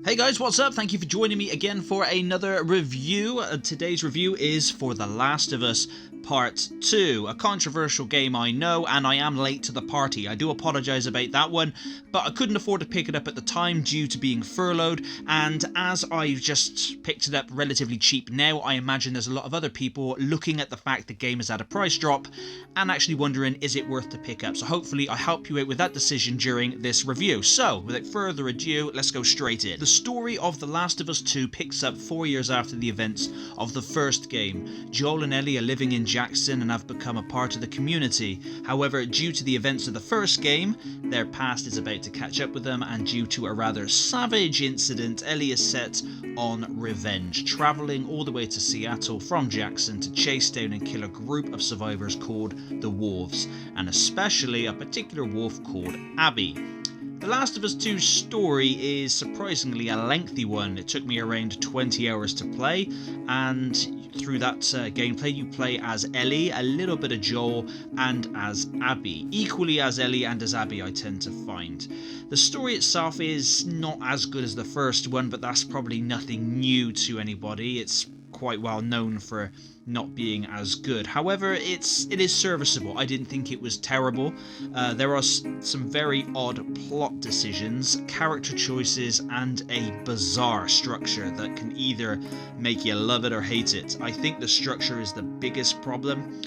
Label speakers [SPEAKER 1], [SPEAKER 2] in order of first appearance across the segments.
[SPEAKER 1] Hey guys, what's up? Thank you for joining me again for another review. Today's review is for The Last of Us Part 2, a controversial game I know, and I am late to the party. I do apologise about that one, but I couldn't afford to pick it up at the time due to being furloughed, and as I've just picked it up relatively cheap now, I imagine there's a lot of other people looking at the fact the game has had a price drop and actually wondering, is it worth to pick up? So hopefully I help you out with that decision during this review. So, without further ado, let's go straight in. The story of The Last of Us 2 picks up 4 years after the events of the first game. Joel and Ellie are living in Jackson and have become a part of the community. However, due to the events of the first game, their past is about to catch up with them, and due to a rather savage incident, Ellie is set on revenge, travelling all the way to Seattle from Jackson to chase down and kill a group of survivors called the Wolves, and especially a particular wolf called Abby. The Last of Us 2's story is surprisingly a lengthy one. It took me around 20 hours to play, and through that gameplay you play as Ellie, a little bit of Joel, and as Abby. Equally as Ellie and as Abby, I tend to find. The story itself is not as good as the first one, but that's probably nothing new to anybody. It's quite well known for not being as good. However, it is serviceable. I didn't think it was terrible. There are some very odd plot decisions, character choices, and a bizarre structure that can either make you love it or hate it. I think the structure is the biggest problem.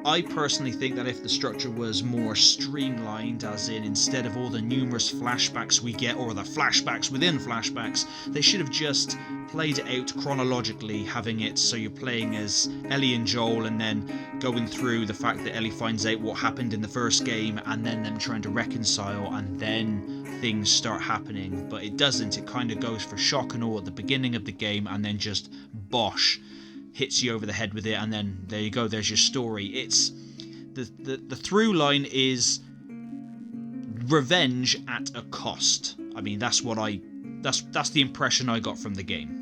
[SPEAKER 1] I personally think that if the structure was more streamlined, as in instead of all the numerous flashbacks we get, or the flashbacks within flashbacks, they should have just played it out chronologically, having it so you're playing as Ellie and Joel and then going through the fact that Ellie finds out what happened in the first game and then them trying to reconcile and then things start happening. But it doesn't. It kind of goes for shock and awe at the beginning of the game and then just bosh, hits you over the head with it, and then there you go, there's your story. It's the through line is revenge at a cost. I mean, that's the impression I got from the game.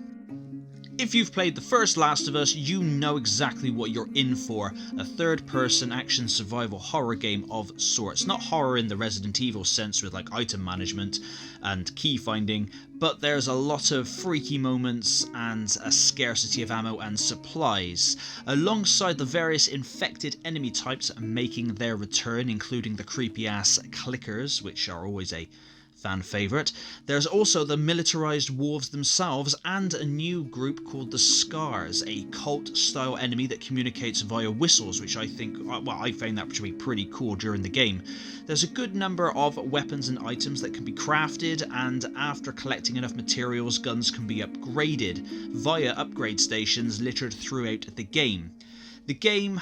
[SPEAKER 1] If you've played the first Last of Us, you know exactly what you're in for. A third-person action survival horror game of sorts. Not horror in the Resident Evil sense with like item management and key finding, but there's a lot of freaky moments and a scarcity of ammo and supplies, alongside the various infected enemy types making their return, including the creepy-ass clickers, which are always a fan favourite. There's also the militarised wolves themselves and a new group called the Scars, a cult-style enemy that communicates via whistles, which I think, well, I found that to be pretty cool during the game. There's a good number of weapons and items that can be crafted, and after collecting enough materials, guns can be upgraded via upgrade stations littered throughout the game. The game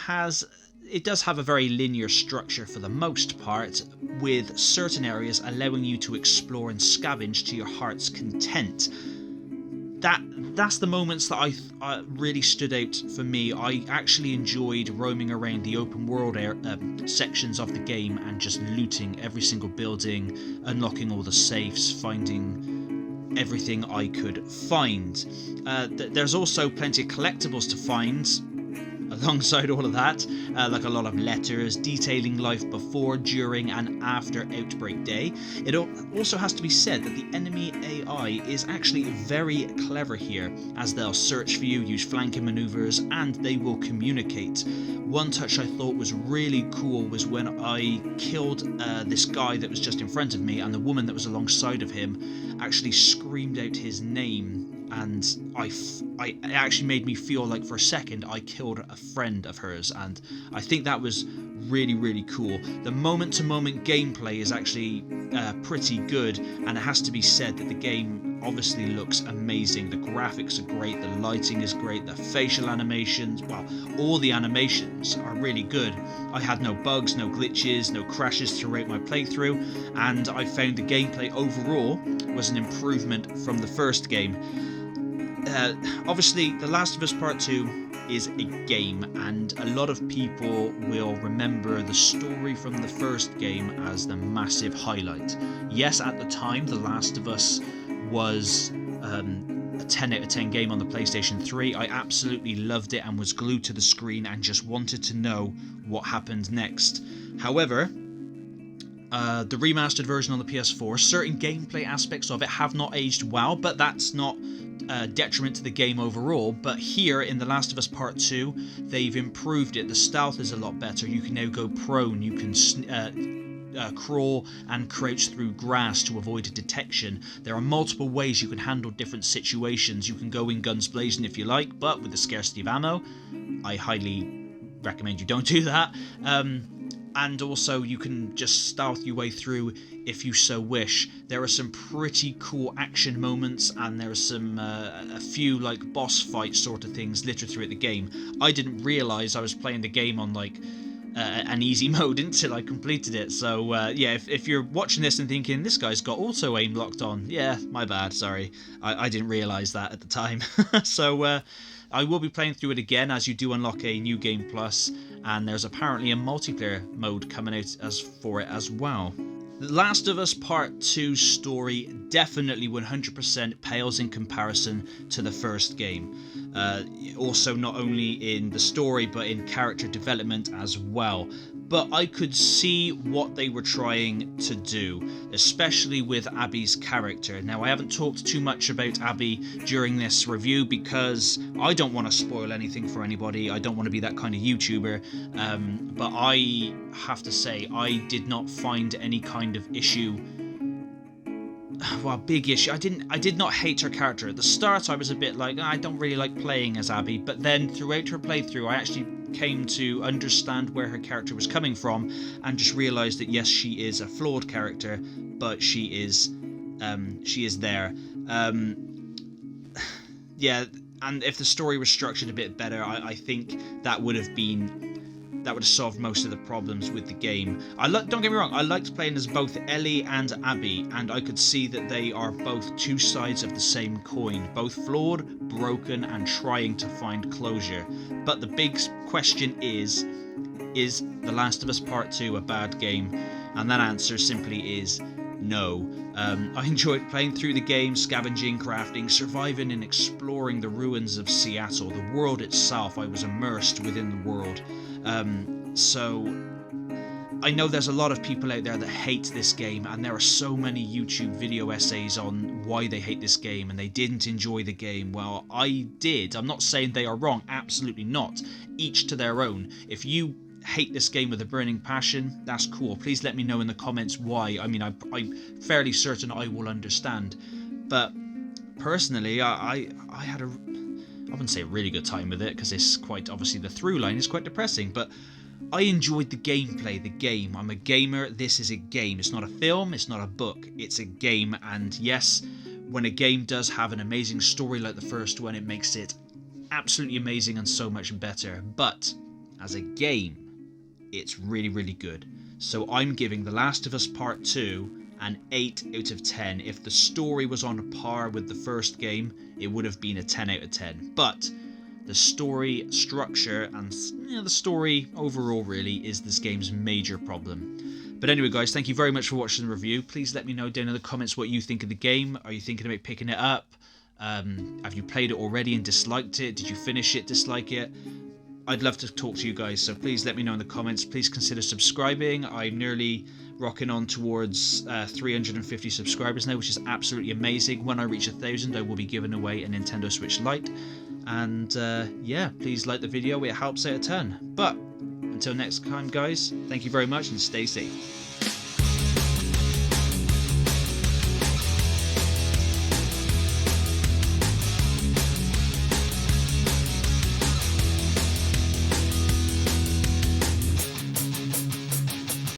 [SPEAKER 1] does have a very linear structure for the most part, with certain areas allowing you to explore and scavenge to your heart's content. That's the moments that I really stood out for me. I actually enjoyed roaming around the open world sections of the game and just looting every single building, unlocking all the safes, finding everything I could find. There's also plenty of collectibles to find alongside all of that, like a lot of letters detailing life before, during, and after Outbreak Day. It also has to be said that the enemy AI is actually very clever here, as they'll search for you, use flanking maneuvers, and they will communicate. One touch I thought was really cool was when I killed this guy that was just in front of me, and the woman that was alongside of him actually screamed out his name, and it actually made me feel like for a second I killed a friend of hers, and I think that was really, really cool. The moment-to-moment gameplay is actually pretty good, and it has to be said that the game obviously looks amazing. The graphics are great, the lighting is great, the facial animations, well, all the animations are really good. I had no bugs, no glitches, no crashes throughout my playthrough, and I found the gameplay overall was an improvement from the first game. Obviously, The Last of Us Part 2 is a game, and a lot of people will remember the story from the first game as the massive highlight. Yes, at the time, The Last of Us was a 10 out of 10 game on the PlayStation 3. I absolutely loved it and was glued to the screen and just wanted to know what happened next. However, the remastered version on the PS4. Certain gameplay aspects of it have not aged well, but that's not detriment to the game overall. But here in The Last of Us Part 2, they've improved it. The stealth is a lot better. You can now go prone. You can crawl and crouch through grass to avoid detection. There are multiple ways you can handle different situations. You can go in guns blazing if you like, but with the scarcity of ammo, I highly recommend you don't do that. And also you can just stealth your way through if you so wish. There are some pretty cool action moments, and there are some a few like boss fight sort of things littered throughout the game. I didn't realise I was playing the game on like an easy mode until I completed it. So yeah, if you're watching this and thinking this guy's got auto aim locked on, yeah, my bad, sorry, I didn't realise that at the time. So I will be playing through it again as you do unlock a new game plus, and there's apparently a multiplayer mode coming out for it as well. The Last of Us Part 2 story definitely 100% pales in comparison to the first game. Also not only in the story but in character development as well. But I could see what they were trying to do, especially with Abby's character. Now, I haven't talked too much about Abby during this review because I don't want to spoil anything for anybody. I don't want to be that kind of YouTuber. But I have to say, I did not find any kind of issue. Well, big issue. I did not hate her character. At the start, I was a bit like, I don't really like playing as Abby. But then throughout her playthrough, I actually came to understand where her character was coming from, and just realized that yes, she is a flawed character, but she is there. Yeah, and if the story was structured a bit better, I think that would have solved most of the problems with the game. Don't get me wrong, I liked playing as both Ellie and Abby, and I could see that they are both two sides of the same coin, both flawed, broken, and trying to find closure. But the big question is The Last of Us Part 2 a bad game? And that answer simply is no. I enjoyed playing through the game, scavenging, crafting, surviving and exploring the ruins of Seattle. The world itself, I was immersed within the world. So I know there's a lot of people out there that hate this game, and there are so many YouTube video essays on why they hate this game and they didn't enjoy the game. Well, I did. I'm not saying they are wrong, absolutely not. Each to their own. If you hate this game with a burning passion, that's cool. Please let me know in the comments why. I mean, I'm fairly certain I will understand. But personally, I had I wouldn't say a really good time with it, because it's quite, obviously the through line is quite depressing, but I enjoyed the gameplay, the game. I'm a gamer, this is a game. It's not a film, it's not a book, it's a game. And yes, when a game does have an amazing story like the first one, it makes it absolutely amazing and so much better. But as a game, it's really, really good. So I'm giving The Last of Us Part 2 an 8 out of 10. If the story was on par with the first game, it would have been a 10 out of 10. But the story structure and the story overall really is this game's major problem. But anyway, guys, thank you very much for watching the review. Please let me know down in the comments what you think of the game. Are you thinking about picking it up? Have you played it already and disliked it? Did you finish it, dislike it? I'd love to talk to you guys, so please let me know in the comments. Please consider subscribing. I'm nearly rocking on towards 350 subscribers now, which is absolutely amazing. When I reach 1,000, I will be giving away a Nintendo Switch Lite. And yeah, please like the video, it helps out a ton. But until next time, guys, thank you very much and stay safe.